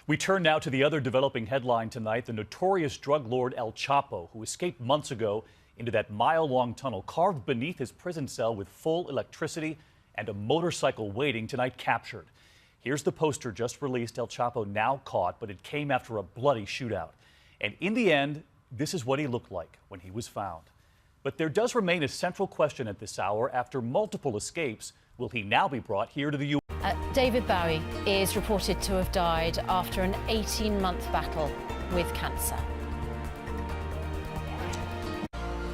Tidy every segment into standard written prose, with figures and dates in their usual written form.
We turn now to the other developing headline tonight. The notorious drug lord El Chapo, who escaped months ago into that mile-long tunnel carved beneath his prison cell with full electricity and a motorcycle waiting, tonight captured. Here's the poster just released. El Chapo now caught, but it came after a bloody shootout. And in the end, this is what he looked like when he was found. But there does remain a central question at this hour. After multiple escapes, will he now be brought here to the U.S.? David Bowie is reported to have died after an 18-month battle with cancer.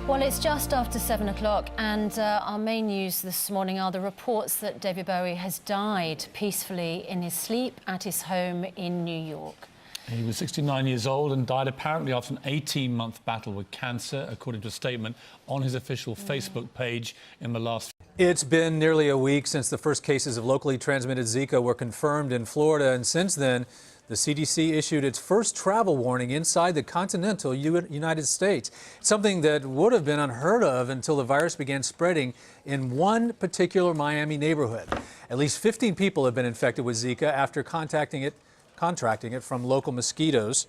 Well, it's just after 7 o'clock, and our main news this morning are the reports that David Bowie has died peacefully in his sleep at his home in New York. He was 69 years old and died apparently after an 18-month battle with cancer, according to a statement on his official Facebook page in the last. It's been nearly a week since the first cases of locally transmitted Zika were confirmed in Florida, and since then, the CDC issued its first travel warning inside the continental United States, something that would have been unheard of until the virus began spreading in one particular Miami neighborhood. At least 15 people have been infected with Zika after contracting it from local mosquitoes.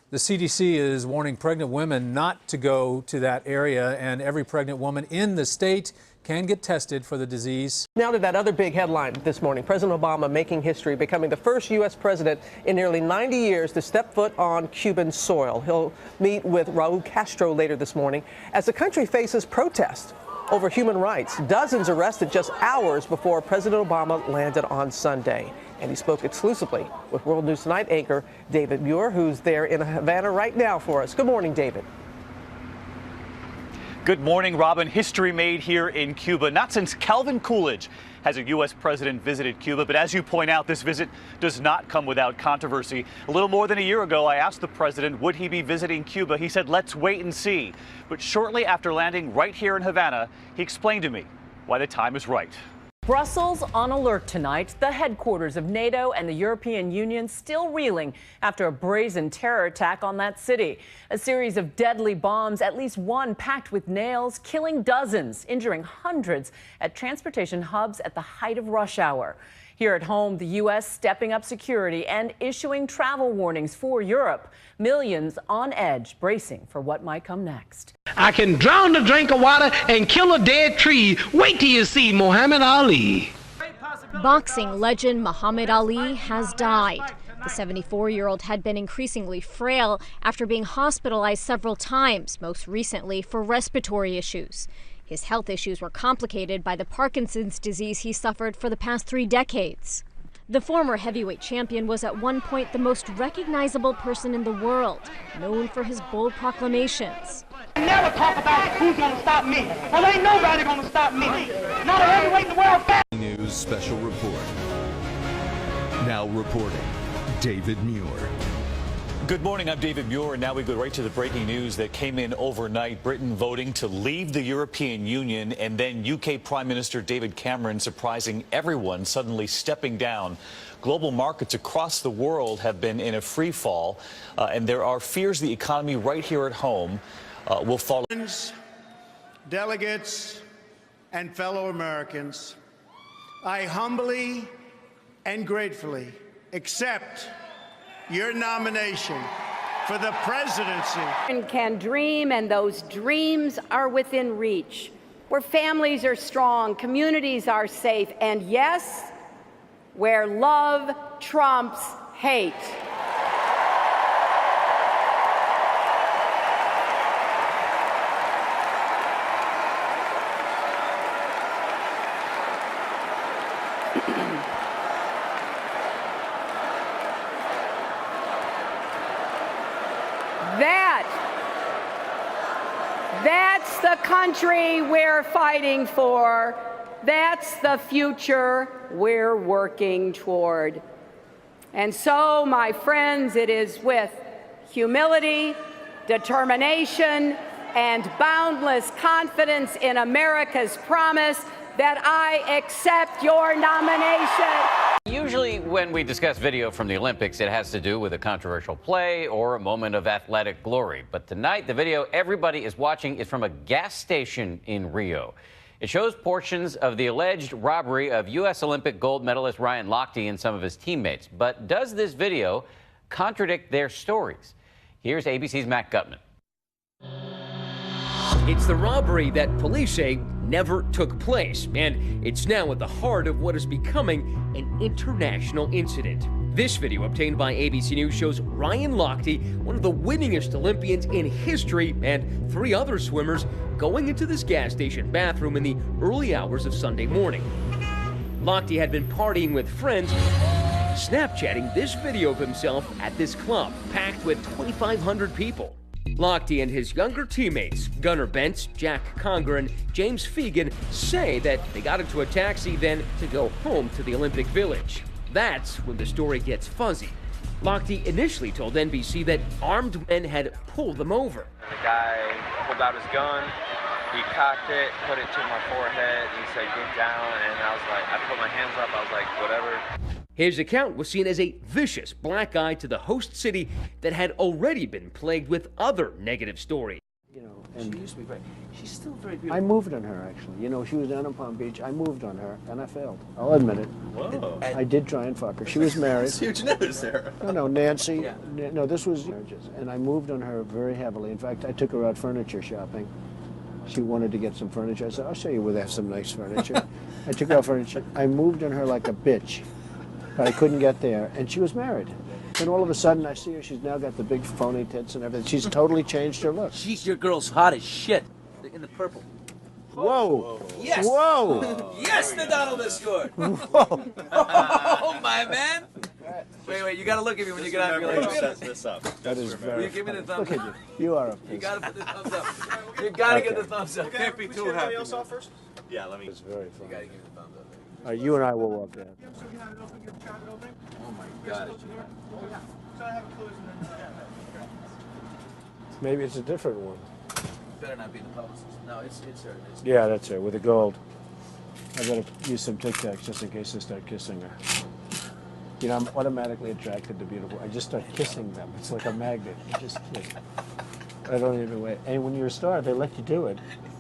The CDC is warning pregnant women not to go to that area, and every pregnant woman in the state can get tested for the disease. Now to that other big headline this morning. President Obama making history, becoming the first U.S. president in nearly 90 years to step foot on Cuban soil. He'll meet with Raul Castro later this morning as the country faces protests over human rights. Dozens arrested just hours before President Obama landed on Sunday. And he spoke exclusively with World News Tonight anchor David Muir, who's there in Havana right now for us. Good morning, David. Good morning, Robin. History made here in Cuba. Not since Calvin Coolidge has a U.S. president visited Cuba. But as you point out, this visit does not come without controversy. A little more than a year ago, I asked the president, would he be visiting Cuba? He said, let's wait and see. But shortly after landing right here in Havana, he explained to me why the time is right. Brussels on alert tonight. The headquarters of NATO and the European Union still reeling after a brazen terror attack on that city. A series of deadly bombs, at least one packed with nails, killing dozens, injuring hundreds at transportation hubs at the height of rush hour. Here at home, the U.S. stepping up security and issuing travel warnings for Europe. Millions on edge, bracing for what might come next. I can drown a drink of water and kill a dead tree. Wait till you see Muhammad Ali. Boxing legend Muhammad Ali has died. The 74-year-old had been increasingly frail after being hospitalized several times, most recently for respiratory issues. His health issues were complicated by the Parkinson's disease he suffered for the past 3 decades. The former heavyweight champion was at one point the most recognizable person in the world, known for his bold proclamations. Never talk about who's going to stop me. Well, ain't nobody going to stop me. Not a heavyweight in the world. News special report. Now reporting, David Muir. Good morning, I'm David Muir, and now we go right to the breaking news that came in overnight. Britain voting to leave the European Union, and then UK Prime Minister David Cameron surprising everyone, suddenly stepping down. Global markets across the world have been in a free fall, and there are fears the economy right here at home will fall. Delegates and fellow Americans, I humbly and gratefully accept your nomination for the presidency. Can dream, and those dreams are within reach, where families are strong, communities are safe, and yes, where love trumps hate. That's the country we're fighting for. That's the future we're working toward. And so, my friends, it is with humility, determination, and boundless confidence in America's promise that I accept your nomination. Usually when we discuss video from the Olympics, it has to do with a controversial play or a moment of athletic glory. But tonight, the video everybody is watching is from a gas station in Rio. It shows portions of the alleged robbery of U.S. Olympic gold medalist Ryan Lochte and some of his teammates. But does this video contradict their stories. Here's ABC's Matt Gutman. It's the robbery that police say never took place, and it's now at the heart of what is becoming an international incident. This video obtained by ABC News shows Ryan Lochte, one of the winningest Olympians in history, and 3 other swimmers going into this gas station bathroom in the early hours of Sunday morning. Lochte had been partying with friends, Snapchatting this video of himself at this club, packed with 2,500 people. Lochte and his younger teammates, Gunnar Bentz, Jack Conger, and James Fegan, say that they got into a taxi then to go home to the Olympic Village. That's when the story gets fuzzy. Lochte initially told NBC that armed men had pulled them over. The guy pulled out his gun, he cocked it, put it to my forehead, he said, "Get down," and I was like, I put my hands up, I was like, whatever. His account was seen as a vicious black eye to the host city that had already been plagued with other negative stories. You know, and she used to be very, she's still very beautiful. I moved on her, actually. You know, she was down in Palm Beach. I moved on her, and I failed. I'll admit it. Whoa. I did try and fuck her. She was married. It's huge news there. No, Nancy. Yeah. No, this was marriages. And I moved on her very heavily. In fact, I took her out furniture shopping. She wanted to get some furniture. I said, I'll show you where they have some nice furniture. I took her out furniture. I moved on her like a bitch. But I couldn't get there, and she was married. Then all of a sudden, I see her. She's now got the big phony tits and everything. She's totally changed her look. Your girl's hot as shit. In the purple. Whoa! Yes! Whoa! Yes, the Donald has scored! Whoa! Oh, my man! Wait, you gotta look at me when you get out. You're like, Set this up. That is very. Will you give me the thumbs Look up? at you. You are a. You gotta put the thumbs up. You gotta get the thumbs up. Can't be too happy. Else off first? Yeah, let me. It's very fun. You gotta give me the thumbs up. All right, you and I will walk down. Oh my God. Maybe it's a different one. Better not be the publicist. No, it's her. Yeah, that's her, with the gold. I better use some Tic Tacs just in case I start kissing her. You know, I'm automatically attracted to beautiful. I just start kissing them. It's like a magnet. You just kiss. I don't even wait. And when you're a star, they let you do it.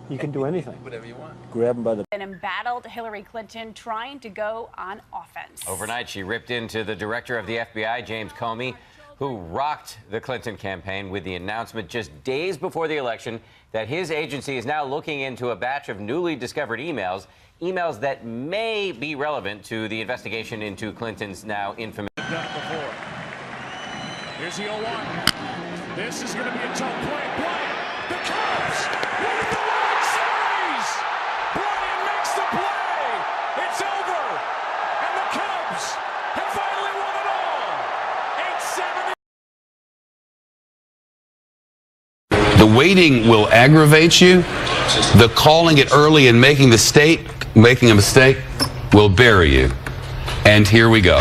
You can do anything. Whatever you want. Grab them by the... And embattled Hillary Clinton trying to go on offense. Overnight, she ripped into the director of the FBI, James Comey, who rocked the Clinton campaign with the announcement just days before the election that his agency is now looking into a batch of newly discovered emails that may be relevant to the investigation into Clinton's now infamous... Done it before. Here's the 0-1. This is going to be a tough play. Bryant, the Cubs win the World Series. Bryant makes the play. It's over. And the Cubs have finally won it all. 8-7. The waiting will aggravate you. The calling it early and making a mistake will bury you. And here we go.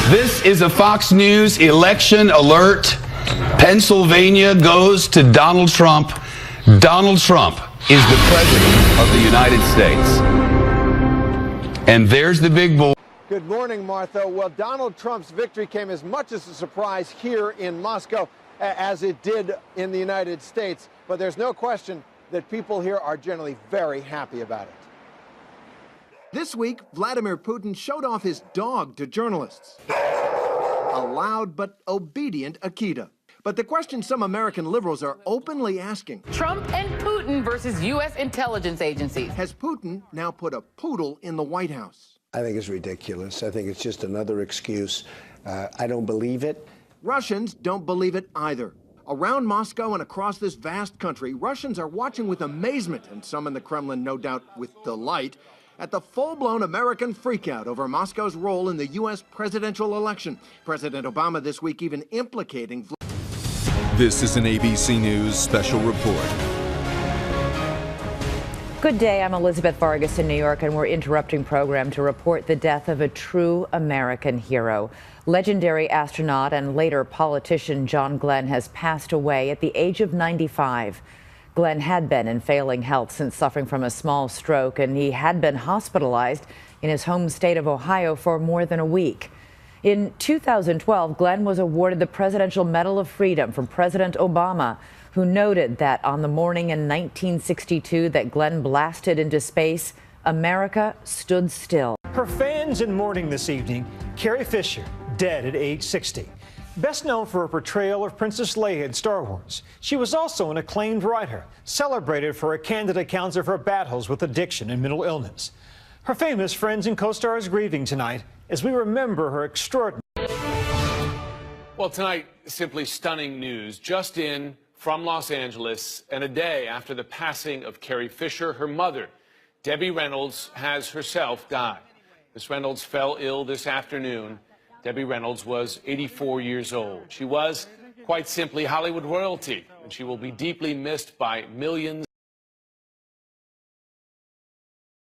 This is a Fox News election alert. Pennsylvania goes to Donald Trump. Donald Trump is the president of the United States. And there's the big boy. Good morning, Martha. Well, Donald Trump's victory came as much as a surprise here in Moscow as it did in the United States. But there's no question that people here are generally very happy about it. This week, Vladimir Putin showed off his dog to journalists. A loud but obedient Akita. But the question some American liberals are openly asking... Trump and Putin versus U.S. intelligence agencies. Has Putin now put a poodle in the White House? I think it's ridiculous. I think it's just another excuse. I don't believe it. Russians don't believe it either. Around Moscow and across this vast country, Russians are watching with amazement, and some in the Kremlin no doubt with delight, at the full-blown American freakout over Moscow's role in the U.S. presidential election. President Obama this week even implicating... This is an ABC News special report. Good day, I'm Elizabeth Vargas in New York, and we're interrupting program to report the death of a true American hero. Legendary astronaut and later politician John Glenn has passed away at the age of 95. Glenn had been in failing health since suffering from a small stroke, and he had been hospitalized in his home state of Ohio for more than a week. In 2012, Glenn was awarded the Presidential Medal of Freedom from President Obama, who noted that on the morning in 1962 that Glenn blasted into space, America stood still. Her fans in mourning this evening, Carrie Fisher, dead at age 60. Best known for her portrayal of Princess Leia in Star Wars, she was also an acclaimed writer, celebrated for her candid accounts of her battles with addiction and mental illness. Her famous friends and co-stars grieving tonight as we remember her extraordinary. Well, tonight, simply stunning news. Just in from Los Angeles, and a day after the passing of Carrie Fisher, her mother, Debbie Reynolds, has herself died. Miss Reynolds fell ill this afternoon. Debbie Reynolds was 84 years old. She was, quite simply, Hollywood royalty, and she will be deeply missed by millions.